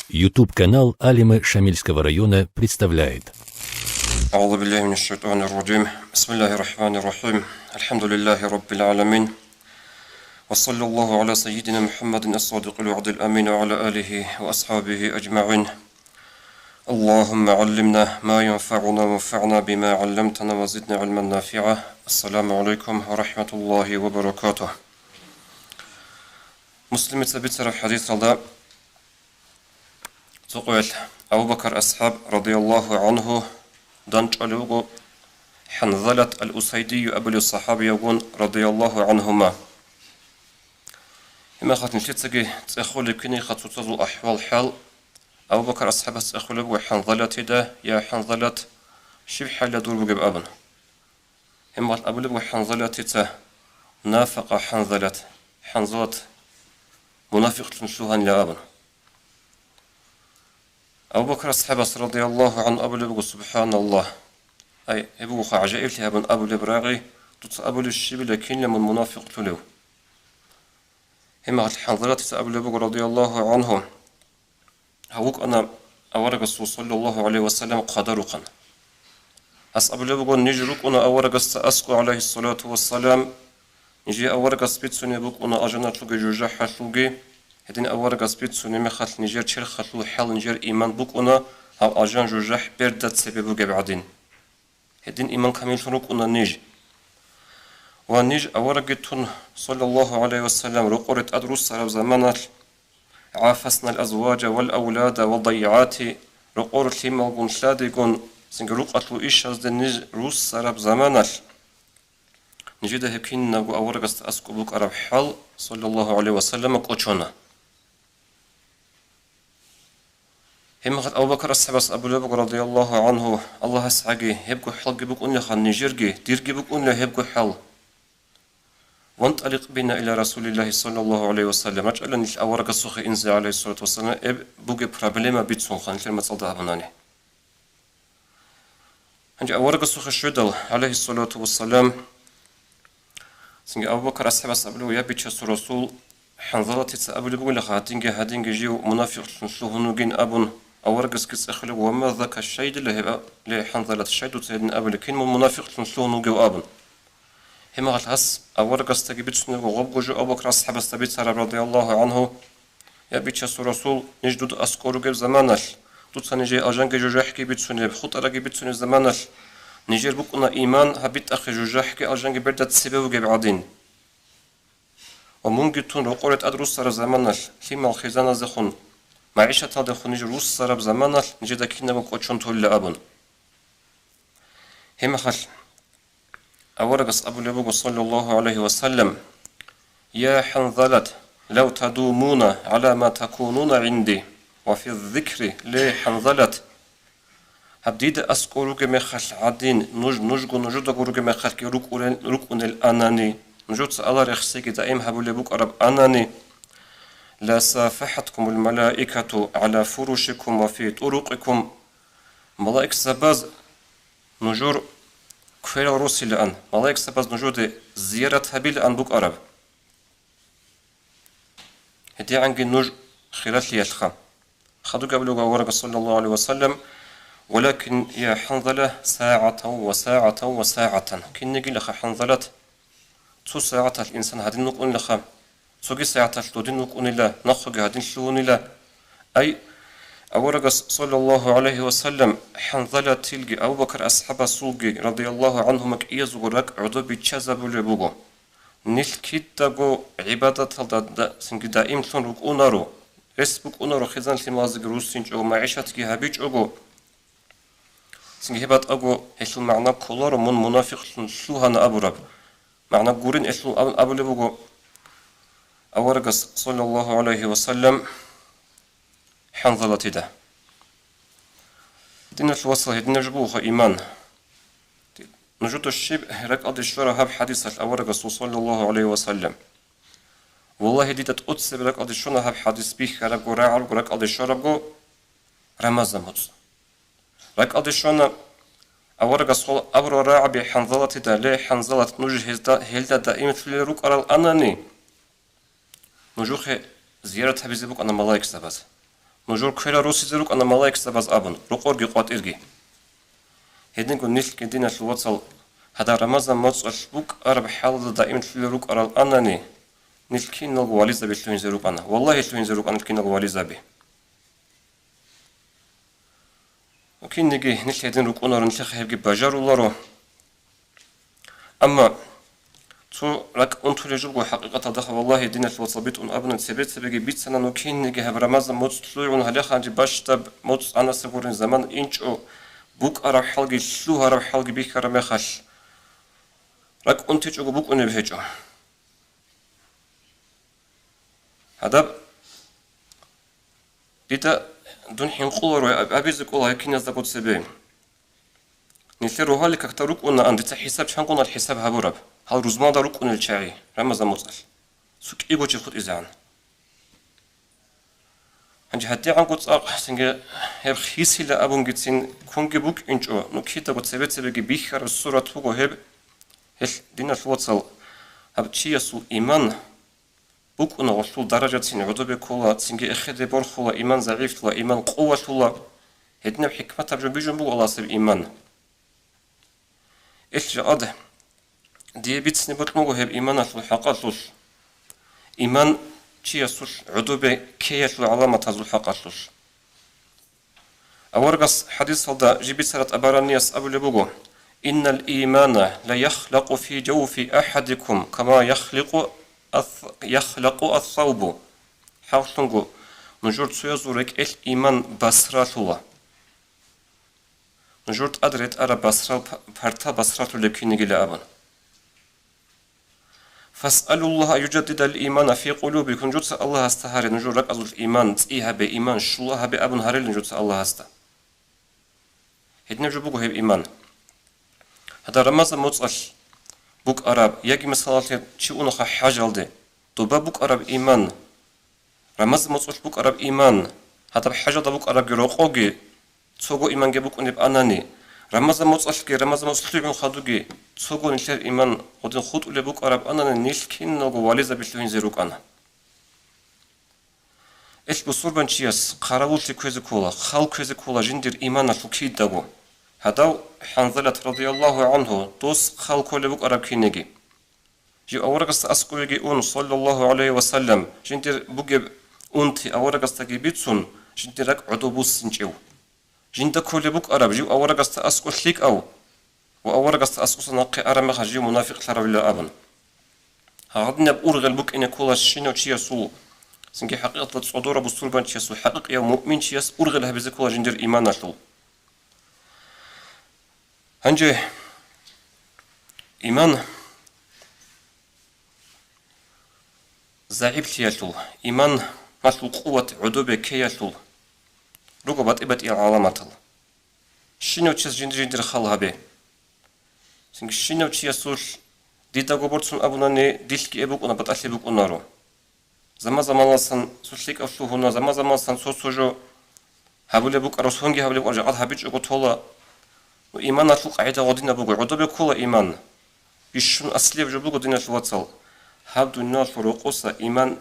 YouTube-канал Алимы Шамильского района представляет. أعوذ بالله من الشيطان الرجيم بسم الله الرحمن الرحيم الحمد لله رب العالمين وصلى الله على سيدنا محمد الصادق الوعد الأمين وعلى آله وأصحابه أجمعين اللهم علمنا ما ينفعنا وانفعنا بما علمتنا وزدنا علما نافعا السلام عليكم ورحمة الله وبركاته مسلم تبتر الحديث رضا تقول أبو بكر أصحاب رضي الله عنه دانش ألوغو حنظلة الأسيدي أبو الصحابي يقول رضي الله عنهما إما خاتن تتسجي تأخول بكني خطوط الأحوال حال أبو بكر أصحاب تأخول بو حنظلة دا يا حنظلة شبه حال دور بقب أبن إما أبو بو حنظلة تا نافق حنظلة منافق تنسوهن يا أبن أبو بكر أصحاب رضي الله عنه أبو لبغ سبحان الله أي أبو عجائب لها بن أبو لبراغي تطس أبو للشيب لكن لمن منافق تلو هما الحنظلات أبو لبغ رضي الله عنه هوك أنا أورق صلى الله عليه وسلم قدرقا أس أبو لبغ نجرق أنا أورق أسقو عليه الصلاة والسلام نجي أورق سبيتسوني بق أنا أجنات لغي جوجاح لغي هدين أورق أسبيت سوني مخال نيجر تشر خلو حال نيجر إيمان بوك أنا أو أجان جوجح بردت سببو بعدين هدين إيمان كامل شنوك أنا نيج ونيج أورق تون صلى الله عليه وسلم رقورة أدروس سرب زمانات عافسنا الأزواج والأولاد والضيعات رقورة لما قون شلادي قون سنجروق أتلو إيش أزد نيج روس سرب زمانات نجد هكين نقو أورق أسكو بوك أرب حال صلى الله عليه وسلم قوشونا هم قد أبو بكر الصحابة أبو لبغ رضي الله عنه الله سعجي هبكو حل جبك أن يخان نجرجي دير جبك أن هبكو حل وانطلق بنا إلى رسول الله صلى الله عليه وسلم أجعل نش أورق السخ إنزل عليه الصلاة والسلام بوجي بروبلما بيتسون خان كلمة صدق أبناني هنجي أورق السخ الشدل عليه الصلاة والسلام سنجي أبو بكر الصحابة أبو لبغ يبيتش الرسول حنظلة أبو لبغ لخاتينجي هادينجي جيو منافق شنوهنوجين أبون أورجس كيس أخلق وما ذاك الشيء اللي حنظلة الشيء وتسيدنا أبو لكن من منافق تنسلون جو أبن هم قال هس أورجس تجيبت سنو وغب جو أبو بكر أصحاب استبيت سر رضي الله عنه يا بيتش الرسول نجدد أسكور جو زمانش دوت سنجي أجنج جو جحكي بيتسوني بخط أرجع بيتسوني زمانش نجير بكنا إيمان هبيت أخي جو جحكي أجنج بردت سبب جو بعدين وممكن تون رقورة أدرس سر زمانش هم الخزانة زخون معيشة هذا خنيج روس سرب زمانه نجد كنا بقوتشون تول أبون هم خل أورجس أبو لبغ صلى الله عليه وسلم يا حنظلة لو تدومون على ما تكونون عندي وفي الذكر لي حنظلة هبديد أسكوروك مخل عدين نجد أقوروك مخل كي ركون الأناني نجد سأل رخصيك دائم أبو لبغ أرب أناني لا سافحتكم الملائكة على فرشكم وفي طرقكم ملائك سباز نجور كفر روسي الآن ملائك سباز نجور زيارة هبيل أن بوك أرب هدي عنك نج خلال يلخم خدوا قبل ورقة صلى الله عليه وسلم ولكن يا حنظلة ساعة وساعة كن نجي لخ حنظلة 2 ساعات الإنسان هذه نقول لخم سوغي ساعة شلودين نقول لا نخرج هادين شلون لا أي أورق صلى الله عليه وسلم حنظلة تلقي أبو بكر أصحاب سوغي رضي الله عنهم إيز ورق عدو بيتشازب لبوغو نلكيت تاغو عبادة سنجي دائم تون رك أونارو رسبك أونارو خزان لمازق روسينج أو معيشتك هبيج أغو سنجي هبات أغو هشل معنى كولارو من منافق شلوهان أبو رب معنى قورين هشل أبو لبوغو أورقس صلى الله عليه وسلم حنظلة ده دين الوصل هدنا جبوه إيمان نجد الشيب هرك أدي الشورى هب حديث الأورقس صلى الله عليه وسلم والله دي تتقدس برك أدي الشورى هب حديث بيخ هرك وراعر ورك أدي الشورى بو رمزم هدس رك أدي الشورى أورقس أبرو راع بحنظلة ده ليه حنظلة نجه هلدا دائما في الروك أرى الأناني نجوخ زيارة حبيزي بوك أنا ملايك سبز نجور كيرا روسي زروك أنا ملايك سباز أبن رقور جي قوات إرجي هدنكو نيل كدينا الوصل هذا رمضان موصل بوك أرب حال دائما تلوك أرى أنني نيل كين نلقو واليزا بتلوين زروك أنا والله تلوين زروك أنا كين نلقو واليزا بي وكين نجي نيل هدين روك أنا رنتخ هبجي بجار الله أما تو راك أنتو رجوع حقيقة دخل والله دين الوصل بيت أن أبن سبت سبجي بيت سنة نوكين نجي هب رمضان موصل تلوين هلا خانجي باش تب موصل أنا سبورين زمان إنشو بوك أرب حلقي شلو هرب حلقي بيك رمي خش راك أنت تجو بوك أنا بهجو هذا بيتا دون حين قولوا أبيز قولها يمكن يزدقوا سبعين نثيروا هالك أكتروك أن عند حساب شان قلنا الحساب هبورب هل رزمان داروك أن الشاعي رمضان مصل سوك إيجو تخد إزعان عندي حتى عن قط سنجا هب خيسي لأبون جتين كونج بوك إنجو نكيتا قط سبت سبجي بيخر الصورة توجو هب هل دينا الوصل هب شيء يسوع إيمان بوك أنا وصل درجة سين عدو بكولا سنجا أخذ برخولا إيمان ضعيف لا إيمان قوة لا هدنا بحكمة ترجم بيجون بو الله سب إيمان إيش جاده دي بيت نبت موجو هب إيمان أصل حق إيمان شيء يسوع عدو بكية العلامة هذو حق أصل أورجس حديث هذا جبت سرت أبرانياس أبو لبوجو إن الإيمان لا يخلق في جوف أحدكم كما يخلق الثوب حاولنجو نجور تسويزورك الإيمان بسرات الله نجور أدريت أرى بسرات برتا بسرات لكي نجيل أبن فاسألوا الله يجدد الإيمان في قلوبكم جوت الله استهاري نجور لك أزل الإيمان تئيها بإيمان شلها بأبن هاريل نجوت الله استا هدنا جبوكو هب إيمان هذا رمضان موصل بوك أراب يجي مثلا شيء أنخ حاجة لدي دوبا بوك أراب إيمان رمضان موصل بوك أراب إيمان هذا بحاجة بوك أراب جروقوجي تسوقو إيمان جبوك أنب أناني رمضان موصل كي رمضان موصل يوم خدوجي تسوقو نشر إيمان ودين خود ولا بوك أراب أناني نيلكين نوجو واليزا بتلوين زيروك أنا إيش بصور بنشياس قراول تكوز كولا خال كوز كولا جندر إيمان الفكيد دعو هذا حنظلة رضي الله عنه دوس خال كل بوك أراب كينجي جو أورقست أسقويجي أون صلى الله عليه وسلم جندر بوجب أنتي أورقست جبيتسون جندرك عدوبوس سنجيو جند كل بوك أراب جو أورقست أسقو شليك أو وأورقست أسقو سنقي أرام خجيو منافق ترى ولا أبن هادنا بأورغ البوك إن كل شيء وشيء سو سنجي حقيقة تصدور بصور بنشيا سو حقيقة يوم مؤمن شياس أورغ لها بزكوا جندر إيمان شلو هنجي إيمان زعيب تياشل إيمان ماشل قوة عدوبة كياشل رقبات إبت إلى علامات شنو تشيس جندر خالها به سنك شنو تشيسول ديدا قبرتون أبوناني ديلك إبوك أنا بتأثي بوك أنارو زمان سن سوشليك أشلو هنا زمان سن سوسوجو هبولي بوك أرسونجي هبولي بوك أرجعات هبيج أقول وإيمان أطلق عيدا غدينا بوغو عدوبة كولا إيمان بيشون أصلي بجبوغو دينا الواتسال هبدو الناس فروقوسا إيمان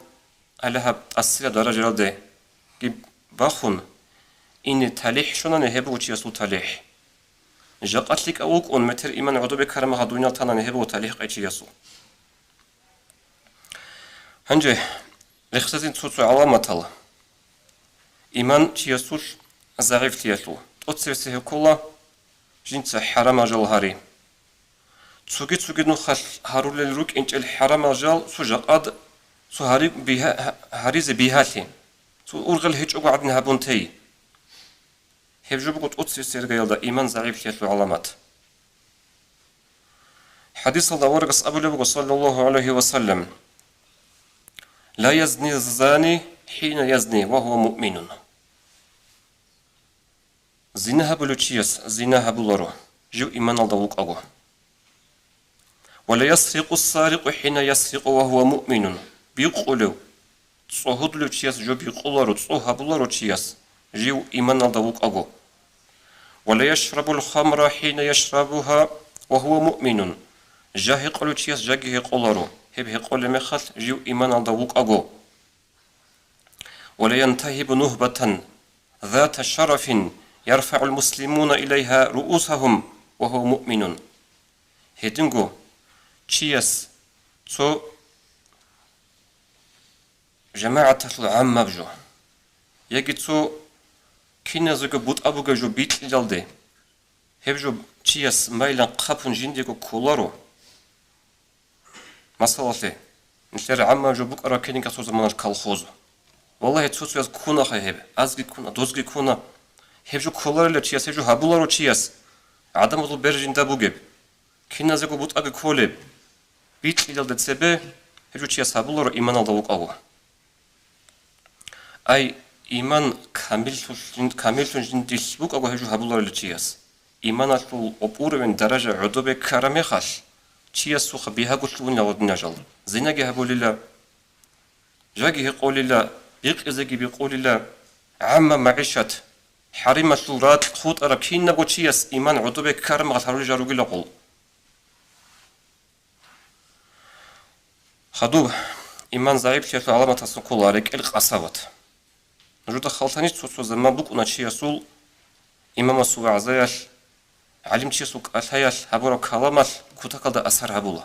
عليها أصلي درجة رده جيب باخون إني تاليح شونا نهبو تياسو تاليح جاقت لك أوك أون متر إيمان عدوبة كرمها دنيا تانا نهبو تاليح قيتي ياسو هنجي لخصتين تسوتو علامة الله إيمان تياسوش زعيف تياسو تأثير كولا جنس حرام أجل هاري تسوقي نخل هارول الروك إنت الحرام أجل سوجق أد سو هاري بها هاريز بيهاتي سو أرغل هيج أقعد نهبون تي هيجو بقول أتصير جيل ده إيمان ضعيف تيسو علامات حديث الله ورقص أبو لبق صلى الله عليه وسلم لا يزني الزاني حين يزني وهو مؤمن زينها بلوتشيس زينها بلورو جو إيمان الضوء أقوى ولا يسرق السارق حين يسرق وهو مؤمن بيقولوا صهود لوتشيس جو بيقولوا صوها بلورو تشيس جو إيمان الضوء أقوى ولا يشرب الخمر حين يشربها وهو مؤمن جاه قلوتشيس جاكيه قولارو هب هقول مخل جو إيمان الضوء أقوى ولا ينتهب نهبة ذات شرف يرفع المسلمون إليها رؤوسهم وهو مؤمن. هدنغو تشيس تو جماعة العامة بجو يجي تو كنا زوجة بوت أبو جو بيت جلدي هبجو تشيس مايلان قابون جنديكو كولارو مسألة نشتري عامة جو بوك أرا كيني كسو زمان الكالخوزو والله تسوس ياز كونا خيب أزجي كونا دوزجي كونا هبجو كولار اللي تشيس هبجو هابولارو تشيس عدم وضو برجين دابوجب كنا زوجة بوت أبو كولب بيت جلدي تسبه هبجو تشيس هابولارو إيمان الضوك أبو أي إيمان كامل جندي بوك أبو هبجو هابولارو لتشيس إيمان أصل أبور من درجة عدوبة كرامي خاش تشيس سوخ بيها قلتون لودنا جل زينجي هبول الله جاكي يقول الله يقزقي بيقول الله عم معيشة حريمة الرات خوت أركين نقول تشيس إيمان عدوبة كرام غثارو جارو قل قل خدوب إيمان زعيب شيخ علامة السكول عليك إلق أصابت نجود خلطاني تسوسو زمان بوك ونتشيسول إمام السوء عزيال علم تشيسوك أثيال هبورو كلامال كتاكال أثر هبولا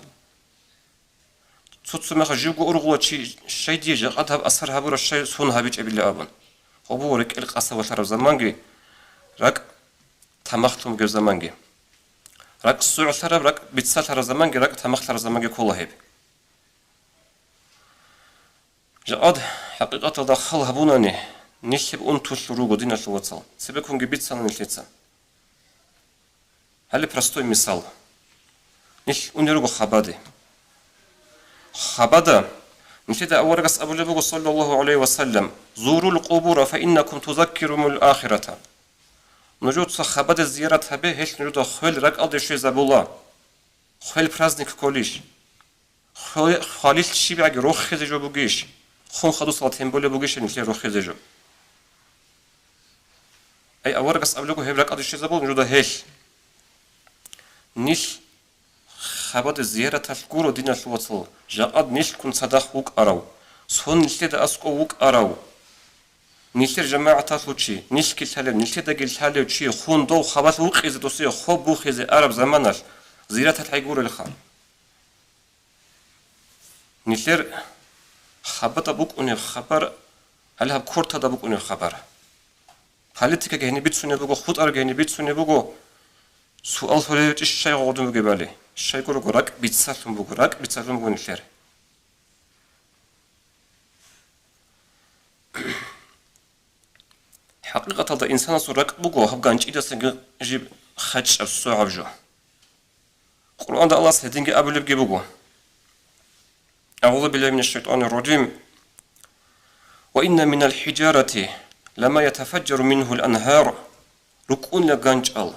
تسوسو مخ جيوغو أرغولا شي ديجا قد هب أثر هبورو شي سون هبيج أبيلا أبن هبو رك إلق أصابت هرب زمانجي رك تمختم جو زمانجي رك سوء ثرب رك بيتسال هرب زمانجي رك تمخت هرب زمانجي كله هيب جاد حقيقة داخل هبوناني نشب أنتو الشروق دينا شواتل سبكون جبيت سنة نشيتسا هل برستوي مثال نش أنيرو خبادي خبادا نشيد أول رقص أبو لبوغ صلى الله عليه وسلم زوروا القبور فإنكم تذكرهم الآخرة نجود خباد الزيارة هبه هيش نجود خيل رق أدي شي زبولا خيل برازنك كوليش خاليل شيبعك روخ خزجو بوغيش خون خدو صلاتين بولا بوغيش نشي روخ خزجو أي أورقص أبلغو هبرك أدي شيزابول نجودا هيش نيش خباد زيارة الكورو دينا شواتل جاقاد نيش كن صداق وك أراو سون نشتد أسكو وك أراو نيشتر جماعة تاسوشي نيش كالتالي نشتد كالتالي وشي خون دو خبات وك إزي دوسي خوب بو خيزي أرب زمانش زيارة الحيقور الخام نيشتر خبات بوك أني خبر هل هب كورتا دا بوك أني خبر политика гени битсуне буго худ ар гени битсуне буго суал солевич шай годум буге бали шай гуру рак битсалум буго нилер حقيقة هذا إنسان سرق بوجو هبغانج إذا سنجيب خدش الصعب جو القرآن ده الله سهدينج أبلب جيبوجو أعوذ بالله من الشيطان الرجيم وإن من الحجارة لما يتفجر منه الأنهار ركون لغانج ال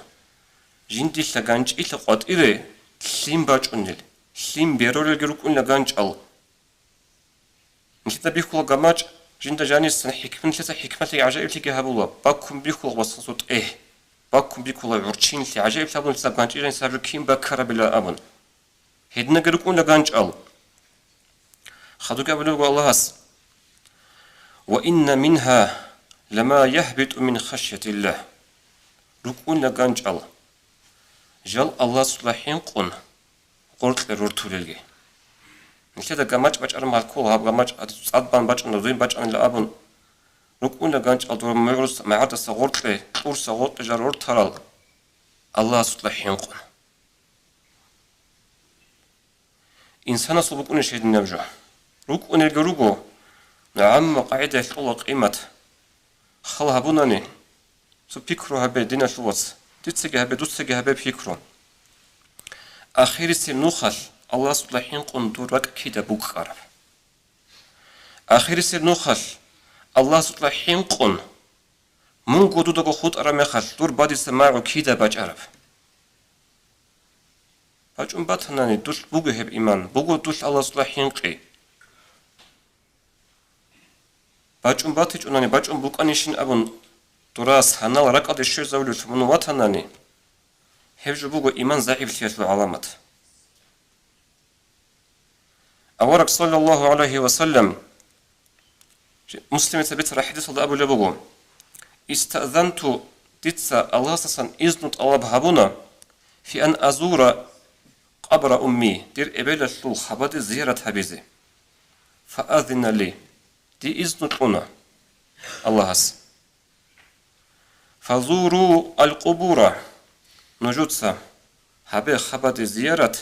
جندي لغانج إلا قد إلي سليم باج أنل سليم بيرول ركون لغانج ال نحن بيخلق جماج جند جانيس حكمة لسه حكمة عجائب تيجي هبولا باكم بيخلق وصوت باكم بيخلق عرشين لسه عجائب تابون لسه غانج إلين سافر كيم بكرة بلا أبن هدنا ركون لغانج ال خدوك أبلغ الله هس وإن منها لما يهبط من خشية الله ركون لغانج ال جل الله صلاحين قن قلت لرورتولي نشيدا جماج باج أرمال كول هاب جماج أدبان باج نزوين باج أن لأبون ركون لغانج ال دور مغرس معاد سغورت له قور سغورت جرور ترال الله صلاحين قن إنسان صبقون شيء نبجه ركون الجروجو نعم قاعدة الله قيمة خلا هبوناني سو بيكرو هبه دينا شوات تتسجه هبه دوتسجه هبه بيكرو آخر سنوخل الله صلاحين قندورك كده بوك عرب آخر سنوخل الله صلاحين قن من قدودك خود أرمخل دور بعد سماعو كده باج عرب باج باتناني دوش بوجه هب إيمان بوجو دوش الله صلاحين قي باجون باتج أناني باجون بوكانيشين أبون دراس هنال ركض الشيء زولي من وطناني هفجو بوغو إيمان ضعيف ثلاث علامات أورك صلى الله عليه وسلم مسلم تبت حديث أبو لبوغو استأذنت تتسا الله سسن إذن طلب هابونا في أن أزور قبر أمي دير إبلا شلو خبد زيارة هبيزي فأذن لي دي إذن طونا الله هس فزوروا القبور نجوتسا هبي خبد زيارة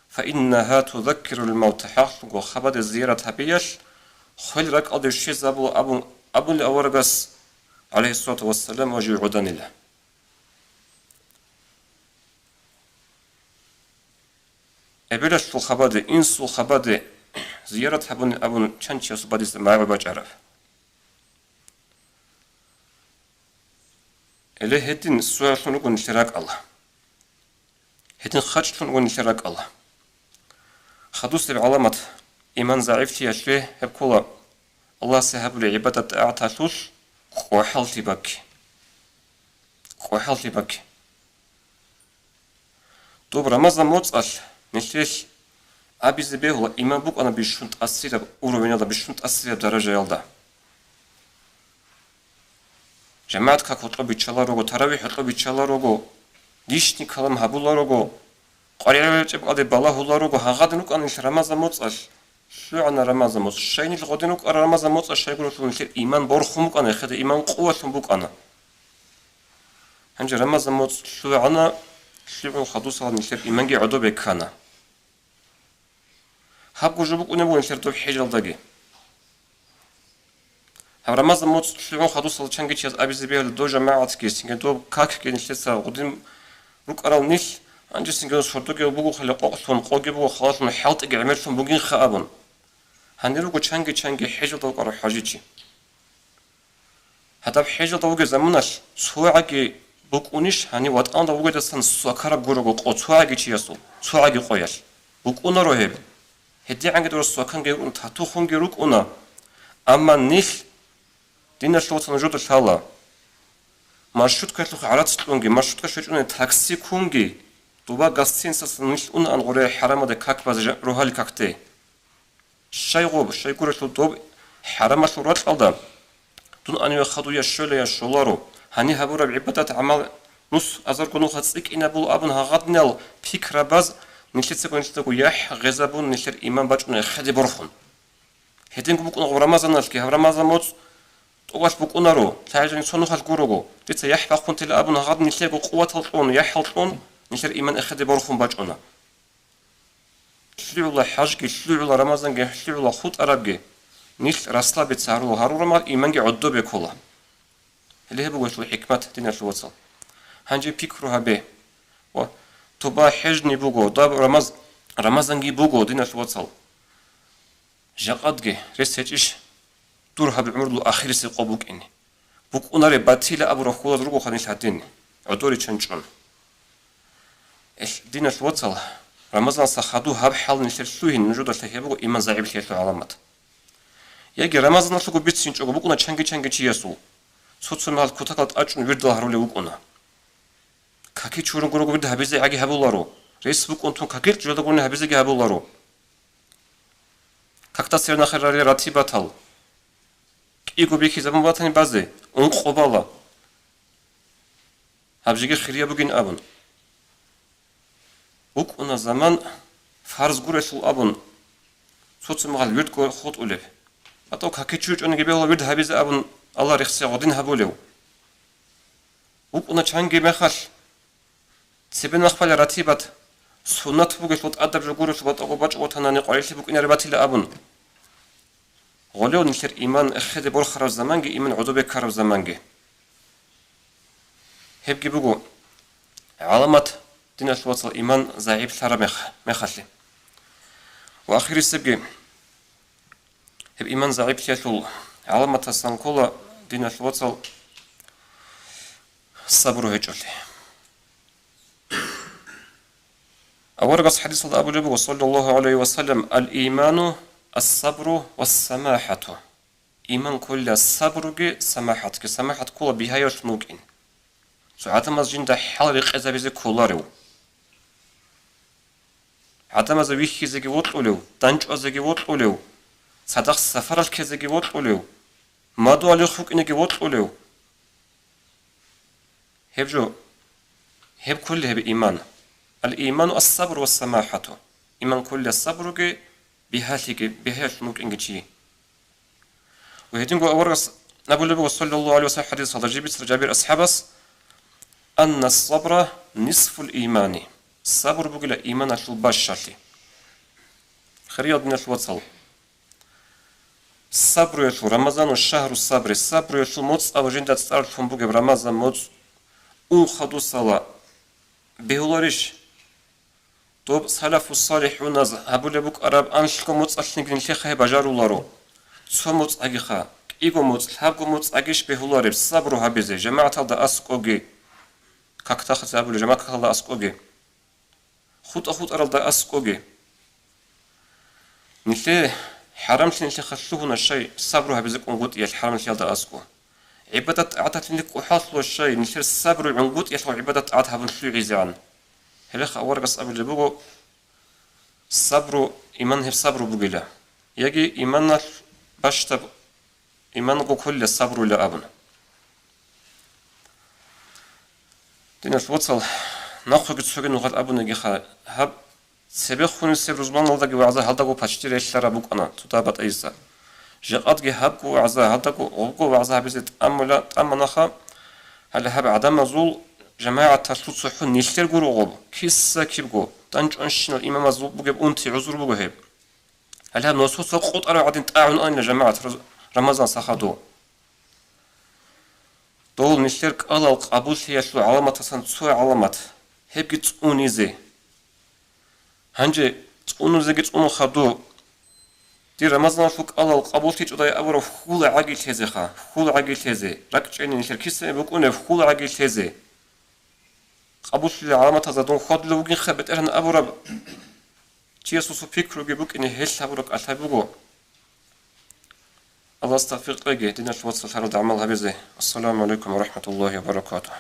فإنها تذكر الموت حق خبد زيارة هبيش خل رك أدر شيز أبو الأورغس عليه الصلاة والسلام وجي عدن الله أبلش في الخباد إنسو خباد زيارة أبون چنچي أصباديس معه بجعرف إليه هدين سؤال شنو نشتراك الله هدين خرج شنو نشتراك الله خدوس العلامات إيمان ضعيف يشوه هبكولا الله سيهب لعبادة أعتاشوش وحالتي بك دوب رمضان موتسال نشتريش أبي زبيهولا إيمان بوك أنا بيشونت أسيرة أوروين هذا بيشونت أسيرة درجة يلدا جماعة كاكوتو بيتشالا روغو تراويح هتو بيتشالا روغو ديشني كلام هابولا روغو قرية جب قدي بالا هولا روغو هاغادنوك أنا رمضان موتسال شو عنا رمضان موت شيني الغدينوك أنا رمضان موت الشيء يقولون نشير إيمان بورخمك أنا خد إيمان قوة بوك أنا هنجي رمضان موت شو عنا شو خدوس على نشير إيمان جي عدو بكنا هبقو جبوك ونبغى نشير دوب حجر دقي هم رمضان موت شو خدوس على شنقي شيء أبي زبيه لدو جماعة كيس إنك دوب كاك كي نشير سا غدين روك أراو نيش أنجي سنجلس شرطوكي وبقو خلي قوقتون قوقي بقو خلاص من حالت إجعمرتون بقين خابون هنروكو چنگي حجر دوك أرو حاجيتي هذا حجر دوك زمانش سواعي بوكونيش هني واتان دوك دستن سوكارا غوروغو قوتواعي چياسو سواعي قوياش بوكونا رو هب هدي عنگ دور سوكانگي اون تاتو خونگي روك اونا اما نيش دينش لوتن جود شالا маршрут кэтлух аратстлунги маршрутка шэчуне такси кунги дуба гастинсас ниш ун ангоре харамаде как баз рухали какте шайгурешлу доб харамашлу роталда тун ани хадуя шөле шолару hani habura ibadat amal nus azar konu khatsik inabul abun hagadnel fikra baz nishitse konishtagu yah ghezabun nishir iman bachune khadi borkhun hedin bukun ramazan alki ramazan mots togash bukunaru tajin sonu khal gurugo ditsa yah baqun til abun hagad nishegu quwatulun yahaltun nishir iman khadi borkhun bachuna shliula hajgi shliula ramazan ge shliula khut arabge nish raslabet saru harurama iman ge uddu bekola اللي هو وش الحكمة دينا الوصل هنجي بيكرو هبه و تبا حجني بوجو داب رمضان جي بوجو دينا الوصل جقدجي رسيتش دور هب عمر الأخير سيقبوك إني بوك أناري باتيلا أبو رخولا دروغو خانيش هاتيني عدوري تشنشون دينا الوصل رمضان سخدو هب حال نشر شوهن نجود الشهيبو إيمان زعيب الشيخ علامات يجي رمضان نشلو بيتسينش أبو بوكنا چنگي چياسو 소츠말 쿠타가 아준 wirdo 하루레 우고나 카키 추른 거로 wirdo 하비제 아기 하불라로 페이스북 온통 카키 줄도 고네 하비제게 하불라로 각다 세르나 카라리 라티바탈 이거 비키 잡은 바타니 바제 온 qobala habjige khiriya bugün abun uk ona zaman farz guresul abun sotsmal wird go khot uleb ato kaки чуч он гебе wird habize abun Allah rixsi godin habulew uk ona changi mexal seben maxpala ratibat sunnat bugesh lot adab jugurus lot obaч otanani qoyli bukiner batile abun غولون نشر إيمان أخذ بور خراب زمانجي إيمان عذوبة خراب زمانجي هبجي بقول علامات دين الوصل إيمان زعيب ثرى مخلي وآخر السبجي هب إيمان زعيب ثياتول علامات السنقولة دين الوصل الصبر هجولي أورقص حديث أبو جبل صلى الله عليه وسلم الإيمان الصبر والسماحة إيمان كل الصبر سماحة كسماحة كل بها يشنوكين ساعات ما زين ده حلق إذا بيزي كولارو عادة ما زويه زي وطولو دانج أزي وطولو صدق سفر الكزي وطولو ما دو على خوك إنك وطولو هبجو هب كل هب إيمان الإيمان الصبر والسماحة إيمان كل الصبر كي بهالك نوك إنجتشي وهيتنقو أورس نقول له صلى الله عليه وسلم حديث هذا جابر أصحابس أن الصبر نصف الإيمان الصبر بقول إيمان البشرة خريط من الوصل الصبر يشو رمضان والشهر الصبر الصبر يشو موت أو جندة تعرفون بقى برمضان موت خدو صلاة بهولارش توب سلف الصالحون هبول بوك أراب أنشكو موت أشنك نشيخ بجارو لارو سو موت أجيخا إيجو موت هابو موت أجيش بهولارش صبرو هبيزي جماعة هذا أسكوجي كاكتاخ هبول جماعة هذا أسكوجي خود أرال دا أسكوجي نشي حرمت نشي خشوهنا الشيء صبرو هبيزك أنقود يا الحرم نشي هذا أسكو عبادة أعطت لك وحاصل الشيء نشي الصبر عنقود يا عبادة أعطها بنشلو عزيان هلخ أورقص أبو جبوغو الصبر إيمان هي صبر بقيلة يجي إيمان باشتب إيمان كل الصبر لأبنا دينا الوصل ناخذ تسوق نقط أبونا جخا هب سبيخ خون السبر زمان الله جوا عزا هذا جو باشتري الشرا بوك أنا تتابع أيسا جقات جه هب جو عزا هذا جو عزا بزيت أملا أمنا خا هلا هب عدم زول جماعة تسلط صحون نيشتر جروغو كيسا كيبجو تنج أنشنا الإمام زول بجيب أنتي عذر بجهب هل هم نصوص قط أنا عدين تعاون أنا جماعة رمضان سخدو دول نشترك الله قبول هي شو علامة سنسوي علامات هب جت أونيزي هنجي أونيزي جت أونو خدو دي رمضان فوق الله قبول تيجي ضاي أبورو خول عقيل تيزي خا خول عقيل تيزي ركعين نشترك كيسا بكونه خول عقيل تيزي قبول العلامات هذا دون خد لو جين خبت أنا أبو رب تيسوس فكرو جبوك إني هش أبورك أتابعه الله استغفر لك دينا الوصل هذا عمل هذا السلام عليكم ورحمة الله وبركاته